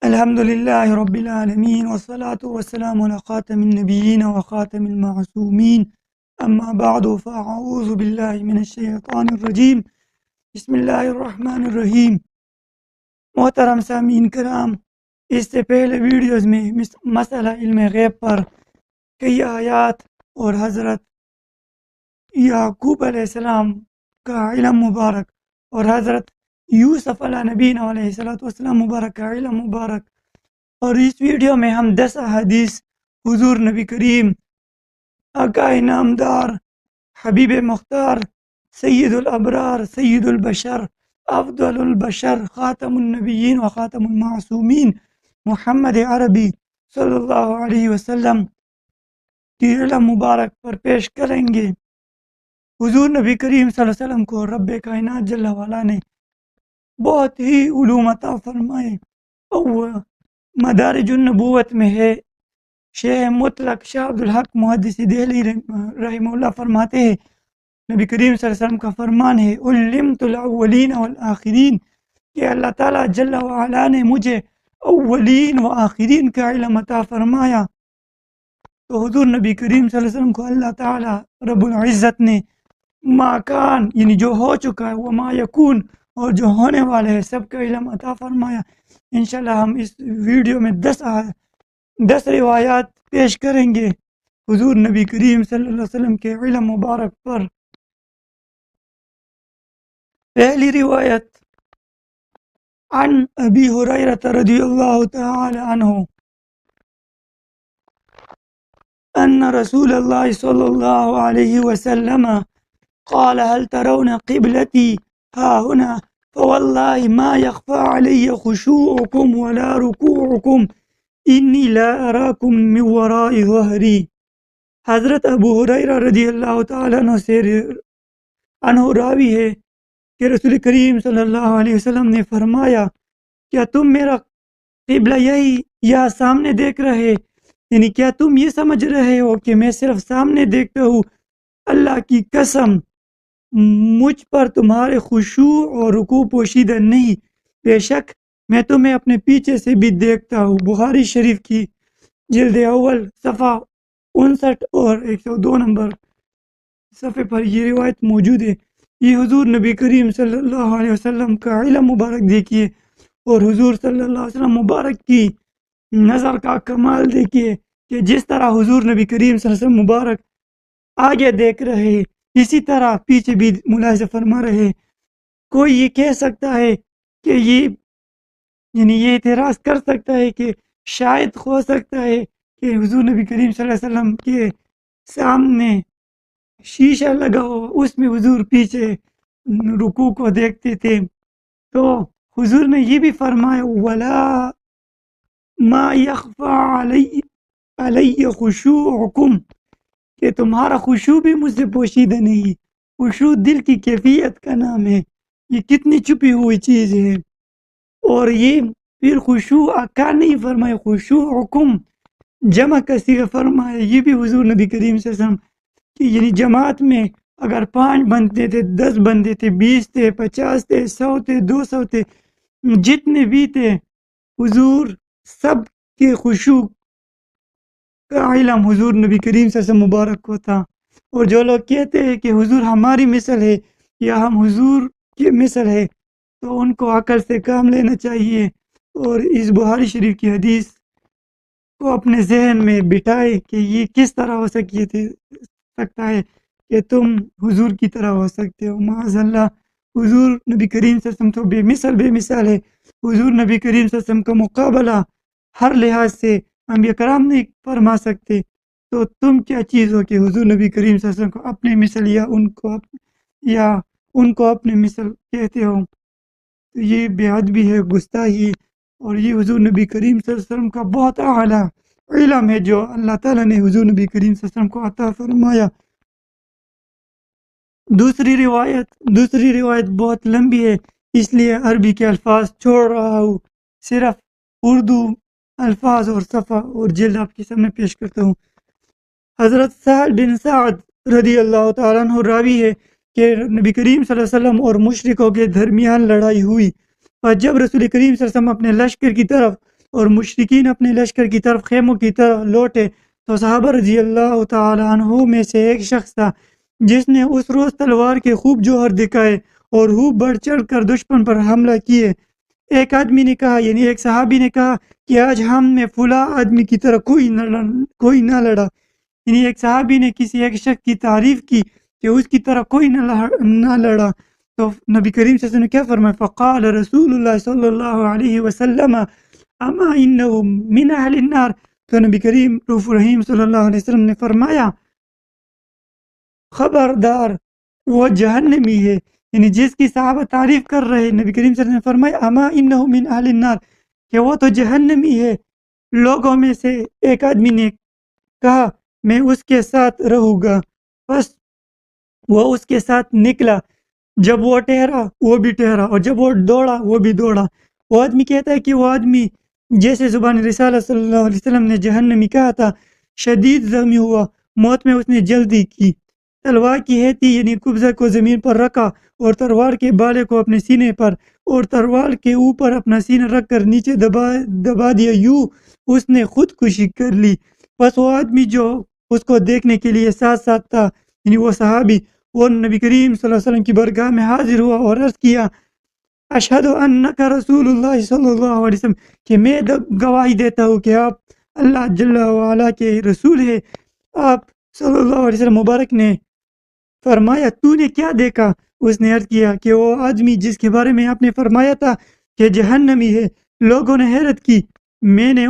الحمد لله رب العالمين والصلاة والسلام على خاتم النبيين وخاتم المعصومين أما بعد فأعوذ بالله من الشيطان الرجيم بسم الله الرحمن الرحیم۔ محترم سامعین کرام، اس سے پہلے ویڈیوز میں مسئلہ علم غیب پر کئی آیات اور حضرت یعقوب علیہ السلام کا علم مبارک اور حضرت یوسف علیہ نبینا علیہ السلام مبارک کا علم مبارک، اور اس ویڈیو میں ہم 10 احادیث حضور نبی کریم آقا نامدار حبیب مختار سید الابرار سید البشر افضل البشر خاتم النبیین و خاتم المعصومین محمد عربی صلی اللہ علیہ وسلم کی علم مبارک پر پیش کریں گے۔ حضور نبی کریم صلی اللہ علیہ وسلم کو رب کائنات جل وعلا نے بہت ہی علوم عطا فرمائے، اور مدارج النبوت میں ہے۔ شیخ مطلق شاہ عبدالحق محدث دہلی رحمہ اللہ فرماتے ہیں، نبی کریم صلی اللہ علیہ وسلم کا فرمان ہے علمت الاولین والآخرین، کہ اللہ تعالیٰ جل وعلا نے مجھے اولین و آخرین کا علم عطا فرمایا۔ تو حضور نبی کریم صلی اللہ علیہ وسلم کو اللہ تعالیٰ رب العزت نے ما کان یعنی جو ہو چکا ہے، وما یکون اور جو ہونے والے ہے سب کا علم عطا فرمایا۔ انشاءاللہ ہم اس ویڈیو میں 10 روایات پیش کریں گے حضور نبی کریم صلی اللہ علیہ وسلم کے علم مبارک پر۔ پہلی روایت عن ابی ہریرہ رضی اللہ تعالی عنہ ان رسول اللہ صلی اللہ علیہ وسلم قال هل ترون قبلتي ها هنا فوالله ما يخفى علي خشوعكم ولا ركوعكم انی لا اراکم من وراء ظہری۔ حضرت ابو ہریرہ رضی اللہ تعالیٰ عنہ راوی ہے کہ رسول کریم صلی اللہ علیہ وسلم نے فرمایا، کیا تم میرا قبلہ یہی یا سامنے دیکھ رہے؟ یعنی کیا تم یہ سمجھ رہے ہو کہ میں صرف سامنے دیکھتا ہوں؟ اللہ کی قسم مجھ پر تمہارے خشوع اور رکوع پوشیدہ نہیں، بے شک میں تمہیں اپنے پیچھے سے بھی دیکھتا ہوں۔ بخاری شریف کی جلد اول صفحہ 59 اور 102 نمبر صفحے پر یہ روایت موجود ہے۔ یہ حضور نبی کریم صلی اللہ علیہ وسلم کا علم مبارک دیکھیے، اور حضور صلی اللہ علیہ وسلم مبارک کی نظر کا کمال دیکھیے کہ جس طرح حضور نبی کریم صلی اللہ علیہ وسلم مبارک آگے دیکھ رہے، اسی طرح پیچھے بھی ملاحظہ فرما رہے۔ کوئی یہ کہہ سکتا ہے کہ یہ اعتراض کر سکتا ہے کہ شاید ہو سکتا ہے کہ حضور نبی کریم صلی اللہ علیہ وسلم کے سامنے شیشہ لگا ہو، اس میں حضور پیچھے رکوع کو دیکھتے تھے۔ تو حضور نے یہ بھی فرمایا ولا ما یخفى علی خشوعکم، کہ تمہارا خشوع بھی مجھ سے پوشیدہ نہیں۔ خشوع دل کی کیفیت کا نام ہے، یہ کتنی چھپی ہوئی چیز ہے۔ اور یہ پھر خشوع کا نہیں فرمایا، خشوعکم جمع کا صیغہ فرمایا۔ یہ بھی حضور نبی کریم صلی اللہ علیہ وسلم کہ یعنی جماعت میں اگر 5 بندے تھے، 10 بندے تھے، 20 تھے، 50 تھے، 100 تھے، 200 تھے، جتنے بھی تھے، حضور سب کے خشوع کا علم حضور نبی کریم صلی اللہ علیہ وسلم مبارک کو تھا۔ اور جو لوگ کہتے ہیں کہ حضور ہماری مثل ہے یا ہم حضور کی مثل ہے، تو ان کو عقل سے کام لینا چاہیے، اور اس بخاری شریف کی حدیث کو اپنے ذہن میں بٹھائے کہ یہ کس طرح ہو سکتا ہے کہ تم حضور کی طرح ہو سکتے ہو۔ معاذ اللہ، حضور نبی کریم صلی اللہ علیہ وسلم تو بے مثال ہے۔ حضور نبی کریم صلی اللہ علیہ وسلم کا مقابلہ ہر لحاظ سے انبیاء کرام نہیں فرما سکتے، تو تم کیا چیز ہو کہ حضور نبی کریم صلی اللہ علیہ وسلم کو اپنے مثل یا ان کو اپنے مثل کہتے ہو؟ تو یہ بے ادبی ہے، گستاخی، اور یہ حضور نبی کریم صلی اللہ علیہ وسلم کا بہت اعلیٰ علم ہے جو اللہ تعالیٰ نے حضور نبی کریم صلی اللہ علیہ وسلم کو عطا فرمایا۔ دوسری روایت بہت لمبی ہے، اس لیے عربی کے الفاظ چھوڑ رہا ہوں، صرف اردو الفاظ اور صفحہ اور جلد آپ کے سامنے پیش کرتا ہوں۔ حضرت سہل بن سعد رضی اللہ تعالیٰ عنہ راوی ہے کہ نبی کریم صلی اللہ علیہ وسلم اور مشرکوں کے درمیان لڑائی ہوئی، اور جب رسول کریم صلی اللہ علیہ وسلم اپنے لشکر کی طرف اور مشرکین اپنے لشکر کی طرف خیموں کی طرف لوٹے تو صحابہ رضی اللہ تعالی عنہ میں سے ایک شخص تھا جس نے اس روز تلوار کے خوب جوہر دکھائے اور خوب بڑھ چڑھ کر دشمن پر حملہ کیے۔ ایک آدمی نے کہا، یعنی ایک صحابی نے کہا کہ آج ہم میں فلاں آدمی کی طرح کوئی نہ لڑا، یعنی ایک صحابی نے کسی ایک شخص کی تعریف کی کہ اس کی طرح کوئی نہ لڑا، تو نبی کریم صلی اللہ علیہ وسلم نے کیا فرمایا؟ فقال رسول اللہ صلی اللہ علیہ وسلم اما انه من اہل النار، تو نبی کریم رؤوف رحیم صلی اللہ علیہ وسلم نے فرمایا خبردار وہ جہنمی ہے، یعنی جس کی صحابہ تعریف کر رہے، نبی کریم صلی اللہ علیہ وسلم نے فرمایا اما انه من اہل النار، کہ وہ تو جہنمی ہے۔ لوگوں میں سے ایک آدمی نے کہا میں اس کے ساتھ رہوں گا، بس وہ اس کے ساتھ نکلا، جب وہ ٹھہرا وہ بھی ٹھہرا، اور جب وہ دوڑا وہ بھی دوڑا۔ وہ آدمی کہتا ہے کہ وہ آدمی جیسے زبان رسالت صلی اللہ علیہ وسلم نے جہنمی کہا تھا، شدید زخمی ہوا، موت میں اس نے جلدی کی، تلوار کی ہیتی یعنی قبضہ کو زمین پر رکھا اور تلوار کے بالے کو اپنے سینے پر اور تلوار کے اوپر اپنا سینہ رکھ کر نیچے دبا دیا، یوں اس نے خودکشی کر لی۔ بس وہ آدمی جو اس کو دیکھنے کے لیے ساتھ ساتھ تھا، یعنی وہ صحابی، وہ نبی کریم صلی اللہ علیہ وسلم کی برگاہ میں حاضر ہوا اور عرض کیا اشہد انک رسول اللہ صلی اللہ علیہ وسلم، کہ میں گواہی دیتا ہوں کہ آپ اللہ جل وعلا کے رسول ہے۔ آپ صلی اللہ علیہ وسلم مبارک نے فرمایا تو نے کیا دیکھا؟ اس نے عرض کیا کہ وہ آدمی جس کے بارے میں آپ نے فرمایا تھا کہ جہنمی ہے۔ لوگوں نے حیرت کی، میں نے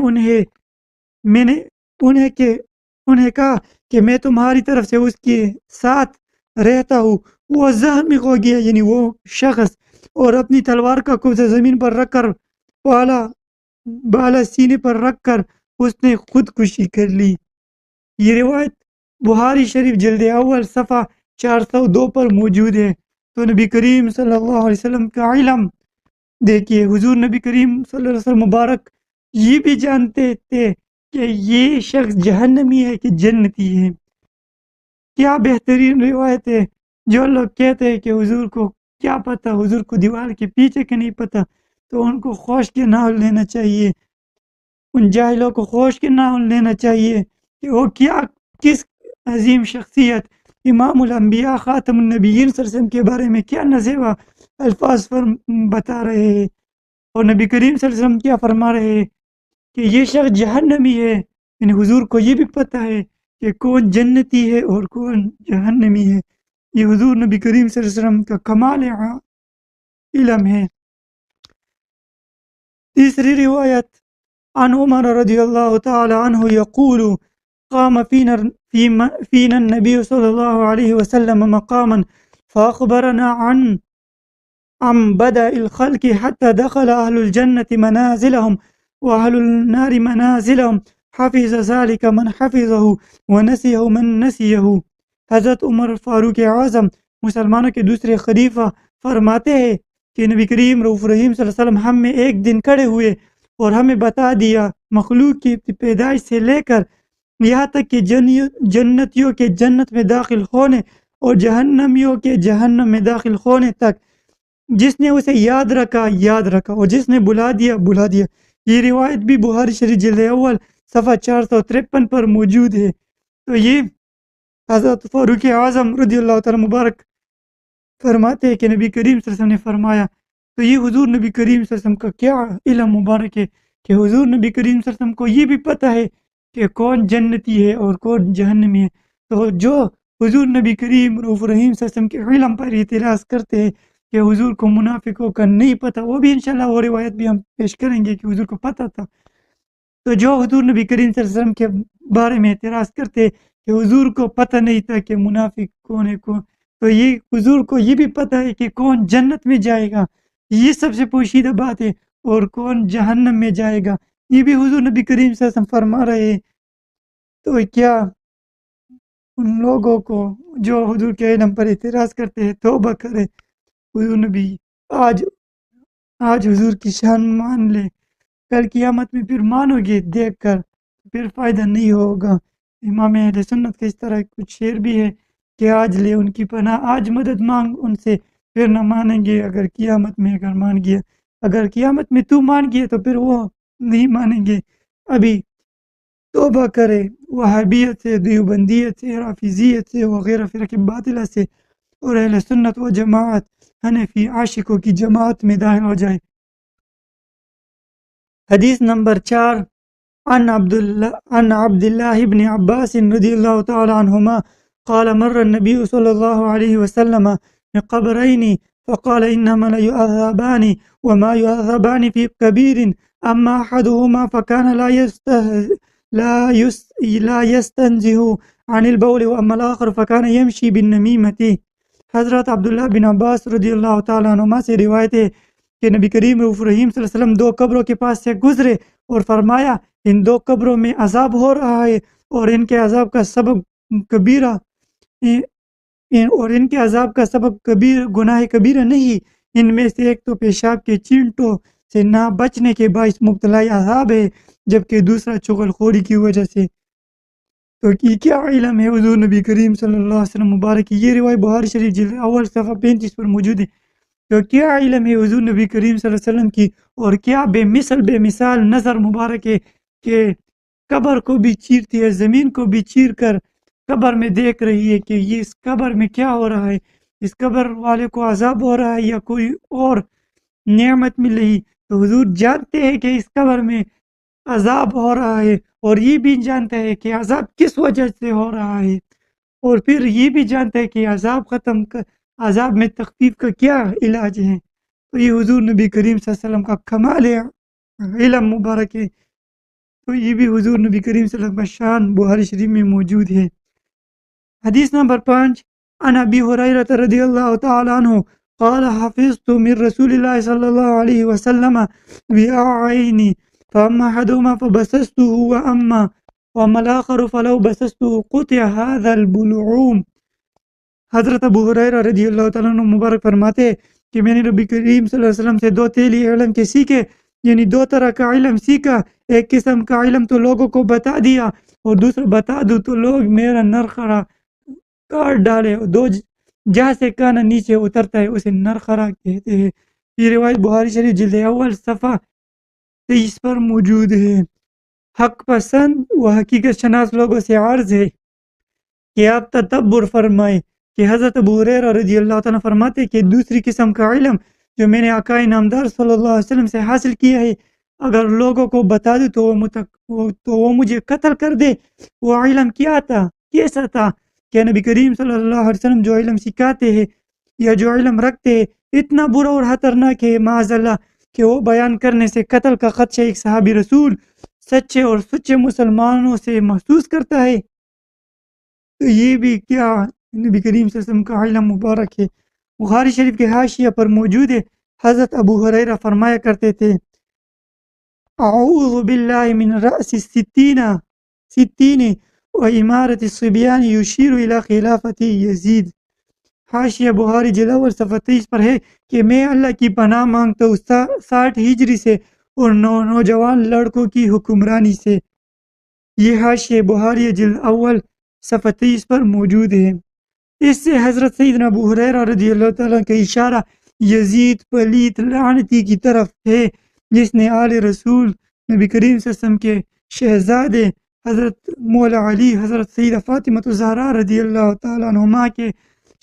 انہیں کہا کہ میں تمہاری طرف سے اس کے ساتھ رہتا ہوں۔ وہ زخمی ہو گیا، یعنی وہ شخص، اور اپنی تلوار کا قبضہ زمین پر رکھ کر بالا سینے پر رکھ کر اس نے خودکشی کر لی۔ یہ روایت بخاری شریف جلد اول صفحہ 402 پر موجود ہے۔ تو نبی کریم صلی اللہ علیہ وسلم کا علم دیکھیے، حضور نبی کریم صلی اللہ علیہ وسلم مبارک یہ بھی جانتے تھے کہ یہ شخص جہنمی ہے کہ جنتی ہے۔ کیا بہترین روایت ہے۔ جو لوگ کہتے ہیں کہ حضور کو کیا پتہ، حضور کو دیوار کے پیچھے کا نہیں پتہ، تو ان کو خوش کے نام لینا چاہیے، ان جاہلوں کو خوش کے نام لینا چاہیے کہ وہ کس عظیم شخصیت امام الانبیاء خاتم النبیین صلی اللہ علیہ وسلم کے بارے میں کیا نزیبہ الفاظ بتا رہے ہیں، اور نبی کریم صلی اللہ علیہ وسلم کیا فرما رہے ہیں کہ یہ شخص جہنمی ہے۔ یعنی حضور کو یہ بھی پتہ ہے کہ کون جنتی ہے اور کون جہنمی ہے۔ یہ حضور نبی کریم صلی اللہ علیہ وسلم کا کمال علم ہے۔ تیسری روایت عن عمر رضی اللہ تعالی عنہ یقول قام فینا النبی صلی اللہ علیہ وسلم مقاما فاخبرنا عن بدء الخلق حتى دخل اہل الجنة منازلهم واہل النار منازلهم حفظ ذلك من حفظه ونسيه من نسيه۔ حضرت عمر فاروق اعظم مسلمانوں کے دوسرے خلیفہ فرماتے ہیں کہ نبی کریم رؤوف رحیم صلی اللہ علیہ وسلم ہم میں ایک دن کھڑے ہوئے اور ہمیں بتا دیا مخلوق کی پیدائش سے لے کر یہاں تک کہ جنتیوں کے جنت میں داخل ہونے اور جہنمیوں کے جہنم میں داخل ہونے تک، جس نے اسے یاد رکھا اور جس نے بلا دیا۔ یہ روایت بھی بخاری شریف جلد اول صفحہ 453 پر موجود ہے۔ تو یہ حضرت فاروق اعظم رضی اللہ تعالی مبارک فرماتے ہیں کہ نبی کریم صلی اللہ علیہ وسلم نے فرمایا۔ تو یہ حضور نبی کریم صلی اللہ علیہ وسلم کا کیا علم مبارک ہے کہ حضور نبی کریم صلی اللہ علیہ وسلم کو یہ بھی پتہ ہے کہ کون جنتی ہے اور کون جہنمی ہے۔ تو جو حضور نبی کریم رؤوف رحیم صلی اللہ علیہ وسلم کے علم پر اعتراض کرتے ہیں کہ حضور کو منافقوں کا نہیں پتہ، وہ بھی انشاءاللہ وہ روایت بھی ہم پیش کریں گے کہ حضور کو پتہ تھا۔ تو جو حضور نبی کریم صلی اللہ علیہ وسلم کے بارے میں اعتراض کرتے کہ حضور کو پتہ نہیں تھا کہ منافق کون ہے کون، تو یہ حضور کو یہ بھی پتہ ہے کہ کون جنت میں جائے گا، یہ سب سے پوشیدہ بات ہے، اور کون جہنم میں جائے گا یہ بھی حضور نبی کریم صلی اللہ علیہ وسلم فرما رہے ہیں۔ تو کیا ان لوگوں کو جو حضور کے علم پر اعتراض کرتے ہیں توبہ کرے، حضور نبی آج حضور کی شان مان لے، کل قیامت میں پھر مانو گے دیکھ کر پھر فائدہ نہیں ہوگا۔ امام اہل سنت کا اس طرح کچھ شعر بھی ہے کہ آج لے ان کی پناہ، آج مدد مانگ ان سے، پھر نہ مانیں گے اگر قیامت میں مان گیا، اگر قیامت میں تو مان گیا تو پھر وہ نہیں مانیں گے ابھی توبہ کرے وہابیت سے، دیوبندیت سے، رافضیت سے وغیرہ فرق باطلہ سے اور اہل سنت و جماعت حنفی عاشقوں کی جماعت میں داخل ہو جائے۔ حدیث نمبر 4 عن عبد الله بن عباس رضی اللہ تعالی عنہما قال مر النبي صلی اللہ علیہ وسلم بقبرين فقال انهما ليعذبان وما يعذبان في كبير اما احدهما فكان لا يستنزه عن البول واما الاخر فكان يمشي بالنميمة۔ حضرت عبداللہ بن عباس رضی اللہ تعالیٰ عنہما سے روایت ہے کہ نبی کریم رؤوف رحیم صلی اللہ علیہ وسلم دو قبروں کے پاس سے گزرے اور فرمایا ان دو قبروں میں عذاب ہو رہا ہے اور ان کے عذاب کا سبب گناہ کبیرہ نہیں، ان میں سے ایک تو پیشاب کے چینٹوں سے نہ بچنے کے باعث مبتلا عذاب ہے جبکہ دوسرا چغل خوری کی وجہ سے۔ تو کیا علم ہے حضور نبی کریم صلی اللہ علیہ وسلم مبارک کی، یہ روایت بخاری شریف جلد اول صفحہ 35 پر موجود ہے۔ تو کیا علم ہے حضور نبی کریم صلی اللہ علیہ وسلم کی، اور کیا بے مثال نظر مبارک ہے کہ قبر کو بھی چیرتی ہے، زمین کو بھی چیر کر قبر میں دیکھ رہی ہے کہ یہ اس قبر میں کیا ہو رہا ہے، اس قبر والے کو عذاب ہو رہا ہے یا کوئی اور نعمت مل رہی۔ تو حضور جانتے ہیں کہ اس قبر میں عذاب ہو رہا ہے اور یہ بھی جانتا ہے کہ عذاب کس وجہ سے ہو رہا ہے، اور پھر یہ بھی جانتا ہے کہ عذاب میں تخفیف کا کیا علاج ہے۔ تو یہ حضور نبی کریم صلی اللہ علیہ وسلم کا کمال علم مبارک ہے۔ تو یہ بھی حضور نبی کریم صلی اللہ علیہ وسلم کا شان بخاری شریف میں موجود ہے۔ حدیث نمبر 5 عن ابی ہریرہ رضی اللہ تعالی عنہ قال حفظت من رسول اللہ صلی اللہ علیہ وسلم وعائین فاما احدهما فبسسته واما الاخر فلو بسسته قطع هذا البلعوم۔ حضرت ابو ہریرہ رضی اللہ تعالیٰ عنہ مبارک فرماتے کہ میں نے نبی کریم صلی اللہ علیہ وسلم سے دو تیلی علم کے سیکھے، یعنی دو طرح کا علم سیکھا۔ ایک قسم کا علم تو لوگوں کو بتا دیا اور دوسرا بتا دوں تو لوگ میرا نرخرا کاٹ ڈالے، اور دو جہاں سے کانا نیچے اترتا ہے اسے نرخرا کہتے ہیں۔ یہ روایت بخاری شریف جلد اول صفحہ 23 پر موجود ہے۔ حق پسند و حقیقت شناس لوگوں سے عرض ہے کہ آپ تدبر فرمائیں کہ حضرت ابو ہریرہ رضی اللہ تعالیٰ فرماتے کہ دوسری قسم کا علم جو میں نے آقا نامدار صلی اللہ علیہ وسلم سے حاصل کیا ہے، اگر لوگوں کو بتا دوں تو وہ مجھے قتل کر دے۔ وہ علم کیا تھا، کیسا تھا کہ نبی کریم صلی اللہ علیہ وسلم جو علم سکھاتے ہیں یا جو علم رکھتے ہیں اتنا برا اور خطرناک ہے معاذ اللہ کہ وہ بیان کرنے سے قتل کا خدشہ ایک صحابی رسول سچے اور سچے مسلمانوں سے محسوس کرتا ہے۔ تو یہ بھی کیا نبی کریم صلی اللہ علیہ وسلم کا علم مبارک ہے۔ بخاری شریف کے حاشیہ پر موجود ہے، حضرت ابو ہریرہ فرمایا کرتے تھے اعوذ باللہ من رأس ستین و امارت الصبیان یشیر الی خلافت یزید۔ حاشیہ بخاری جلد اول صفحہ 23 پر ہے کہ میں اللہ کی پناہ مانگتا ہوں 60 ہجری سے اور نوجوان لڑکوں کی حکمرانی سے۔ یہ حاشیہ بخاری جلد اول صفحہ 23 پر موجود ہے۔ اس سے حضرت سیدنا ابو ہریرہ رضی اللہ تعالیٰ کا اشارہ یزید پلیت لعنتی کی طرف ہے، جس نے آل رسول نبی کریم صلی اللہ علیہ وسلم کے شہزادے حضرت مولا علی، حضرت سیدہ فاطمہ الزہرا رضی اللہ تعالیٰ عنہما کے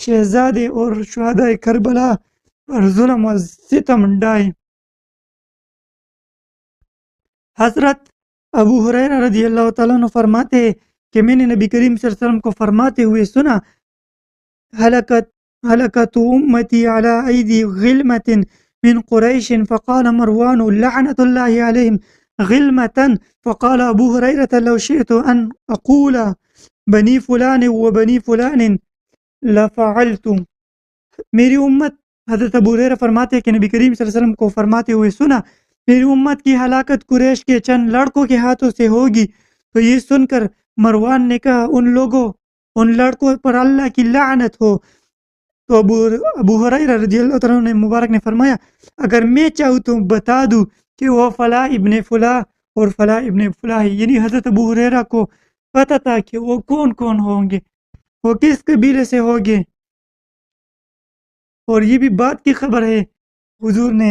شہزادے اور شہداء کربلا پر ظلم و ستم ڈھائے۔ حضرت ابو ہریرہ رضی اللہ تعالیٰ عنہ فرماتے ہیں کہ میں نے نبی کریم صلی اللہ علیہ وسلم کو فرماتے ہوئے سنا حلقت امتی علی ایدی غلمت من قریش فقال مروان لعنت اللہ علیہم غلمة فقال ابو ہریرہ لو شئت ان اقول بنی فلان و بنی فلان لفعلت۔ میری امت، حضرت ابو ہریرہ فرماتے کہ نبی کریم صلی اللہ علیہ وسلم کو فرماتے ہوئے سنا میری امت کی ہلاکت قریش کے چند لڑکوں کے ہاتھوں سے ہوگی۔ تو یہ سن کر مروان نے کہا ان لڑکوں پر اللہ کی لعنت ہو۔ تو ابو ہریرہ رضی اللہ عنہ مبارک نے فرمایا اگر میں چاہوں تو بتا دوں کہ وہ فلاں ابن فلاں اور فلاں ابن فلاں ہے، یعنی حضرت ابو ہریرہ کو پتہ تھا کہ وہ کون کون ہوں گے، وہ کس قبیلے سے ہوں گے، اور یہ بھی بات کی خبر ہے حضور نے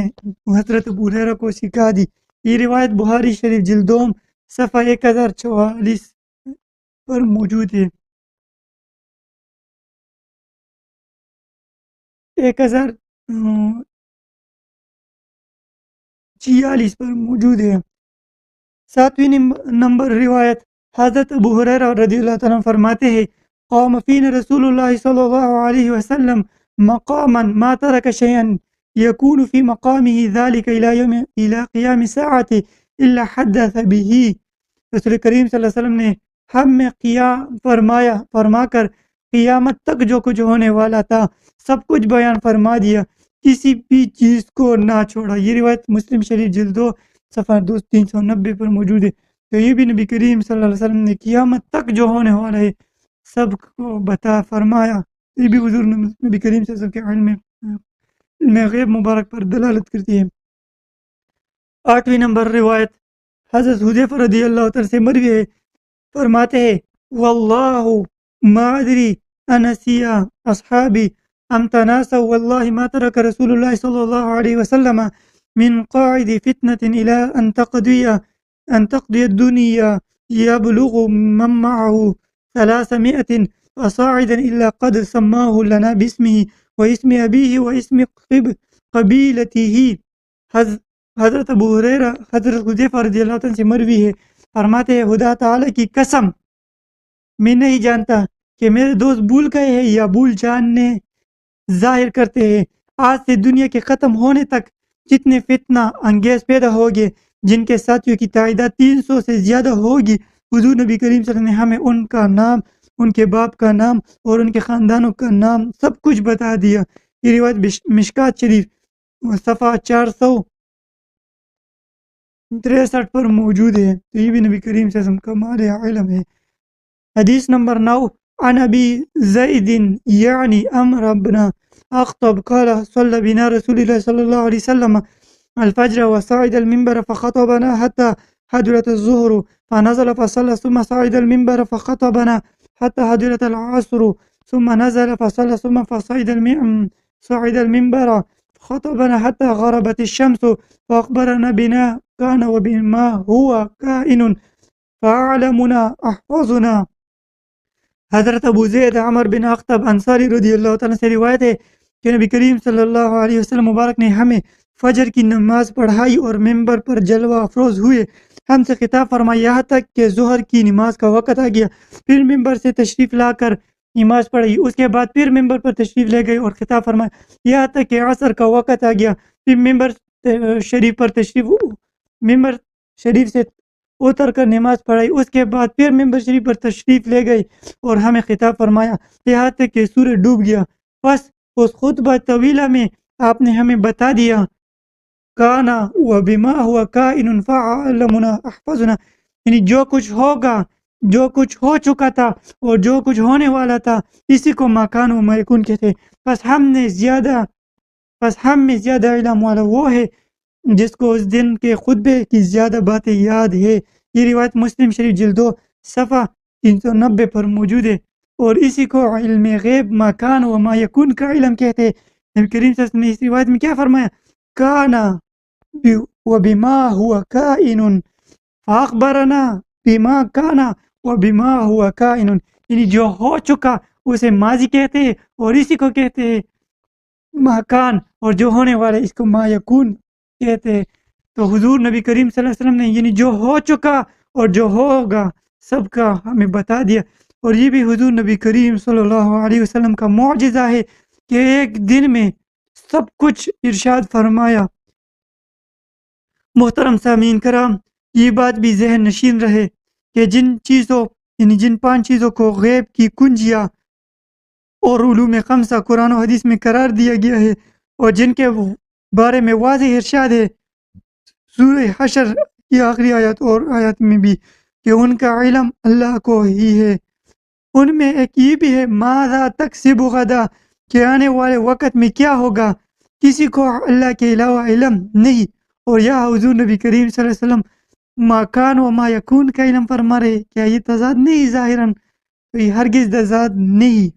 حضرت ابو ہریرہ کو سکھا دی یہ روایت بخاری شریف جلدوم صفحہ 1044 پر موجود ہے، 1046 پر موجود ہے۔ 7ویں نمبر روایت حضرت ابو ہریرہ رضی اللہ تعالیٰ عنہ فرماتے ہیں قام فینا رسول اللہ صلی اللہ علیہ وسلم مقاما ما ترک شیئا یکون فی مقامه ذلك الى قیام الساعة الا حدث به۔ رسول کریم صلی اللہ علیہ وسلم نے ہم میں قیام فرما کر قیامت تک جو کچھ ہونے والا تھا سب کچھ بیان فرما دیا، کسی بھی چیز کو نہ چھوڑا۔ یہ روایت مسلم شریف جلد 2 صفحہ 390 پر موجود ہے۔ تو یہ بھی نبی کریم صلی اللہ علیہ وسلم نے قیامت تک جو ہونے والا ہے سب کو بتا فرمایا۔ یہ بھی حضور نبی کریم صلی اللہ علیہ وسلم کے علم غیب مبارک پر دلالت کرتی ہے۔ 8ویں نمبر روایت حضرت حذیفہ رضی اللہ تعالیٰ سے مروی ہے، فرماتے ہیں واللہ ما ادری انسیا اصحابی ام تناسوا واللہ ما ترک رسول اللہ صلی اللہ علیہ وسلم من قاعد فتنة الى ان تقضی الدنیا یبلغ من معه 300 فصاعدا الا قد سماه لنا باسمه واسم ابیه واسم قبیلته۔ حضرت ابو ہریرہ حضرت حذیفہ رضی اللہ عنہ سے مروی ہے، فرماتے ہیں خدا تعالیٰ کی قسم میں نہیں جانتا کہ میرے دوست بھول گئے ہیں یا بھول جاننے ظاہر کرتے ہیں، آج سے دنیا کے ختم ہونے تک جتنے فتنہ انگیز پیدا ہوگے جن کے ساتھیوں کی تعداد 300 سے زیادہ ہوگی، حضور نبی کریم صلی اللہ علیہ وسلم نے ہمیں ان کا نام، ان کے باپ کا نام اور ان کے خاندانوں کا نام سب کچھ بتا دیا۔ یہ روایت مشکات شریف صفحہ 463 پر موجود ہے۔ تو یہ بھی نبی کریم صلی اللہ علیہ وسلم کا مال علم ہے۔ حدیث نمبر 9 عن ابی زید یعنی عمر بن اخطب قال صلی بنا رسول اللہ صلی اللہ علیہ وسلم الفجر وصعد المنبر فخطبنا حتى حضرت الظهر فنزل فصلى ثم صعد المنبر فخطبنا حتى حضرت العصر ثم نزل فصلى ثم صعد المنبر فخطبنا حتى غربت الشمس فأخبرنا بنا كان وبما هو كائن فأعلمنا أحفظنا۔ حضرت ابو زید عمر بن اخطب انصاری رضی اللہ تعالیٰ سے روایت ہے کہ نبی کریم صلی اللہ علیہ وسلم مبارک نے ہمیں فجر کی نماز پڑھائی اور ممبر پر جلوہ افروز ہوئے، ہم سے خطاب فرمایا یہاں تک کہ ظہر کی نماز کا وقت آ گیا، پھر ممبر سے تشریف لا کر نماز پڑھی، اس کے بعد پھر ممبر پر تشریف لے گئے اور خطاب فرمایا یہاں تک کہ عصر کا وقت آ گیا، پھر ممبر شریف سے اتر کر نماز پڑھائی، اس کے بعد پھر ممبر شریف پر تشریف لے گئی اور ہمیں خطاب فرمایا یہاں تک کہ سورج ڈوب گیا۔ بس اس خطبہ طویلہ میں آپ نے ہمیں بتا دیا کانا وبما ہوا کائن فعلمنا احفظنا، یعنی جو کچھ ہوگا، جو کچھ ہو چکا تھا اور جو کچھ ہونے والا تھا اسی کو مکان و میکون کہتے ہیں۔ بس ہم میں زیادہ علم والا وہ ہے جس کو اس دن کے خطبے کی زیادہ باتیں یاد ہے۔ یہ روایت مسلم شریف جلد 2 صفحہ 390 پر موجود ہے اور اسی کو علم غیب مکان و ما یکون کا علم کہتے ہیں۔ نبی کریم صلی اللہ علیہ وسلم نے اس روایت میں کیا فرمایا؟ کانا وبما هو کائن فاخبرنا بما کانا وبما هو کائن، یعنی جو ہو چکا اسے ماضی کہتے ہیں اور اسی کو کہتے ہیں مکان، اور جو ہونے والا اس کو ما یکون کہتے ہیں۔ تو حضور نبی کریم صلی اللہ علیہ وسلم نے یعنی جو ہو چکا اور جو ہوگا سب کا ہمیں بتا دیا، اور یہ بھی حضور نبی کریم صلی اللہ علیہ وسلم کا معجزہ ہے کہ ایک دن میں سب کچھ ارشاد فرمایا۔ محترم سامعین کرام، یہ بات بھی ذہن نشین رہے کہ جن 5 چیزوں کو غیب کی کنجیاں اور علوم خمسہ قرآن و حدیث میں قرار دیا گیا ہے اور جن کے بارے میں واضح ارشاد ہے سورہ حشر کی آخری آیات اور آیات میں بھی کہ ان کا علم اللہ کو ہی ہے۔ ان میں ایک یہ بھی ہے ماذا تکسب غدا، کہ آنے والے وقت میں کیا ہوگا کسی کو اللہ کے علاوہ علم نہیں، اور یا حضور نبی کریم صلی اللہ علیہ وسلم مکان و ما یکون کا علم فرما رہے، کیا یہ تضاد نہیں؟ ظاہراً یہ ہرگز تضاد نہیں۔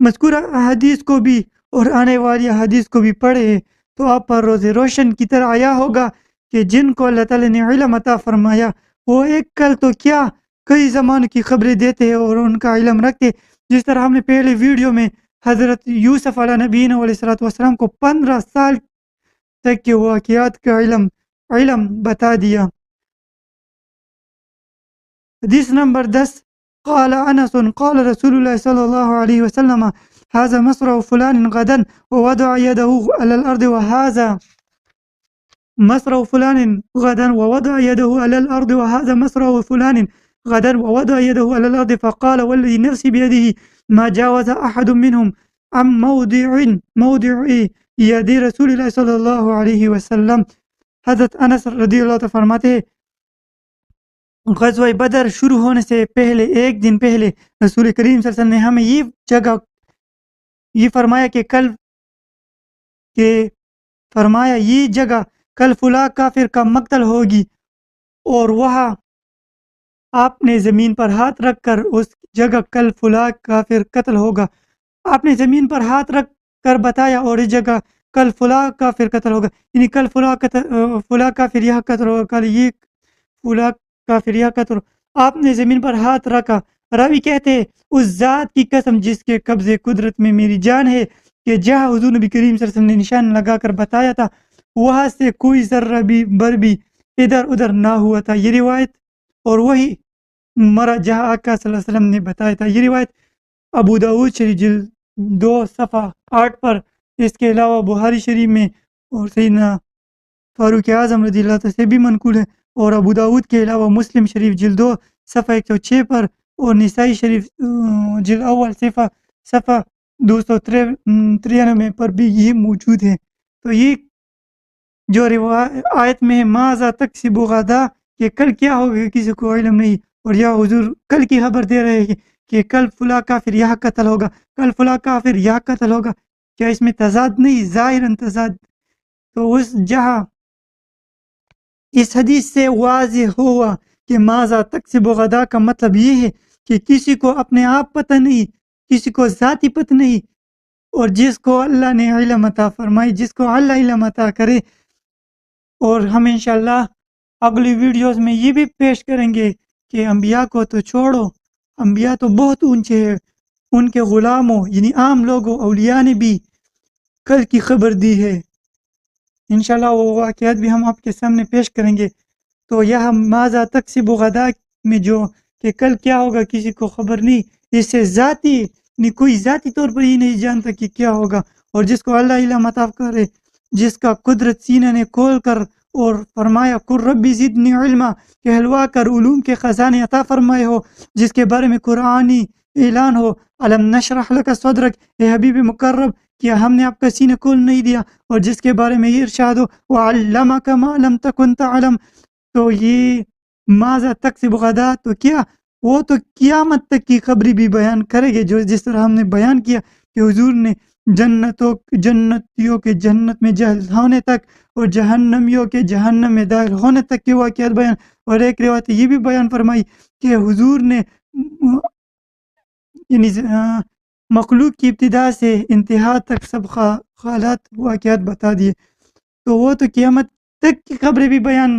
مذکورہ حدیث کو بھی اور آنے والی حدیث کو بھی پڑھے تو آپ پر روز روشن کی طرح آیا ہوگا کہ جن کو اللہ تعالیٰ نے علم عطا فرمایا وہ ایک کل تو کیا کئی زمانوں کی خبریں دیتے ہیں اور ان کا علم رکھتے، جس طرح ہم نے پہلے ویڈیو میں حضرت یوسف علیہ نبینا علیہ السلام کو 15 سال تک کے واقعات کا علم بتا دیا۔ حدیث نمبر 10 قال انس قال رسول الله صلى الله عليه وسلم هذا مصرع فلان غدا ووضع يده على الأرض وهذا مصرع فلان غدا ووضع يده على الأرض وهذا مصرع فلان غدا ووضع يده على الأرض فقال والذي نفسي بيده ما جاوز أحد منهم عن موضع يد رسول الله صلی اللہ علیہ وسلم۔ حضرت انس رضی اللہ عنہ فرماتے ہیں غزوہ بدر شروع ہونے سے پہلے ایک دن پہلے رسول کریم صلی اللہ علیہ وسلم نے ہمیں یہ فرمایا یہ جگہ کل فلاں کافر کا مقتل ہوگی، اور وہاں آپ نے زمین پر ہاتھ رکھ کر اس جگہ کل فلاں کافر قتل ہوگا، آپ نے زمین پر ہاتھ رکھ کر بتایا اور اس جگہ کل فلاں کافر قتل ہوگا، یعنی کل فلاں کافر یہ قتل ہوگا، کل یہ فلاں کافر یہ قتل ہوگا۔ آپ نے زمین پر ہاتھ رکھا۔ راوی کہتے ہیں اس ذات کی قسم جس کے قبضے قدرت میں میری جان ہے کہ جہاں حضور نبی کریم صلی اللہ علیہ وسلم نے نشان لگا کر بتایا تھا وہاں سے کوئی ذرہ بھی بر بھی ادھر ادھر نہ ہوا تھا، یہ روایت، اور وہی مرا جہاں آقا صلی اللہ علیہ وسلم نے بتایا تھا، یہ روایت ابو داؤد شریف جلد 2 صفحہ 8 پر، اس کے علاوہ بخاری شریف میں اور سیدنا فاروق اعظم رضی اللہ عنہ سے بھی منقول ہے، اور ابو داؤد کے علاوہ مسلم شریف جلد 2 صفحہ 106 پر اور نسائی شریف جلد اول صفحہ 293 پر بھی یہ موجود ہے۔ تو یہ جو آیت میں ماذا تکسب غدا کہ کل کیا ہوگا کسی کو علم نہیں، اور یا حضور کل کی خبر دے رہے ہیں کہ کل فلاں کافر یہاں قتل ہوگا، کل فلاں کافر یہاں قتل ہوگا، کیا اس میں تضاد نہیں؟ ظاہراً تضاد۔ تو جہاں اس حدیث سے واضح ہوا کہ ماذا تکسب غدا کا مطلب یہ ہے کہ کسی کو اپنے آپ پتہ نہیں، کسی کو ذاتی پتہ نہیں، اور جس کو اللہ نے علم عطا فرمائی، جس کو اللہ علم عطا کرے۔ اور ہم انشاءاللہ اگلی ویڈیوز میں یہ بھی پیش کریں گے کہ انبیاء کو تو چھوڑو، انبیاء تو بہت اونچے ہیں، ان کے غلاموں یعنی عام لوگوں اولیاء نے بھی کل کی خبر دی ہے۔ انشاءاللہ وہ واقعات بھی ہم آپ کے سامنے پیش کریں گے۔ تو یہ ماذا تکسب غدا میں جو کہ کل کیا ہوگا کسی کو خبر نہیں، اس سے ذاتی کوئی ذاتی طور پر ہی نہیں جانتا کہ کیا ہوگا، اور جس کو اللہ علم عطا کرے، جس کا قدرت سینہ نے کھول کر اور فرمایا قل ربی زدنی علما، کہلوا کر علوم کے خزانے عطا فرمائے ہو، جس کے بارے میں قرآنی اعلان ہو الم نشرح لک صدرک، اے حبیب مقرب کیا ہم نے آپ کا سینہ کھول نہیں دیا، اور جس کے بارے میں یہ ارشاد ہو وعلمک ما لم تکن تعلم۔ تو یہ ماذا تکسب غدا تو کیا وہ تو قیامت تک کی خبری بھی بیان کرے گے، جو جس طرح ہم نے بیان کیا کہ حضور نے جنتیوں کے جنت میں داخل ہونے تک اور جہنمیوں کے جہنم میں داخل ہونے تک کے واقعات بیان، اور ایک روایت یہ بھی بیان فرمائی کہ حضور نے یعنی مخلوق کی ابتدا سے انتہا تک سب حالات واقعات بتا دیے، تو وہ تو قیامت تک کی خبریں بھی بیان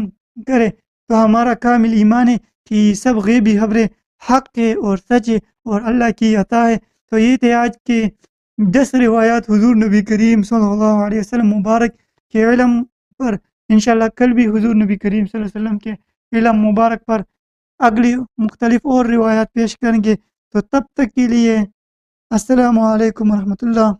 کرے۔ تو ہمارا کامل ایمان ہے کہ سب غیبی خبریں حق ہے اور سچ ہے اور اللہ کی عطا ہے۔ تو یہ تھے آج کے 10 روایات حضور نبی کریم صلی اللہ علیہ وسلم مبارک کے علم پر۔ انشاءاللہ کل بھی حضور نبی کریم صلی اللہ علیہ وسلم کے علم مبارک پر اگلی مختلف اور روایات پیش کریں گے۔ تو تب تک کے لیے السلام علیکم ورحمۃ اللہ۔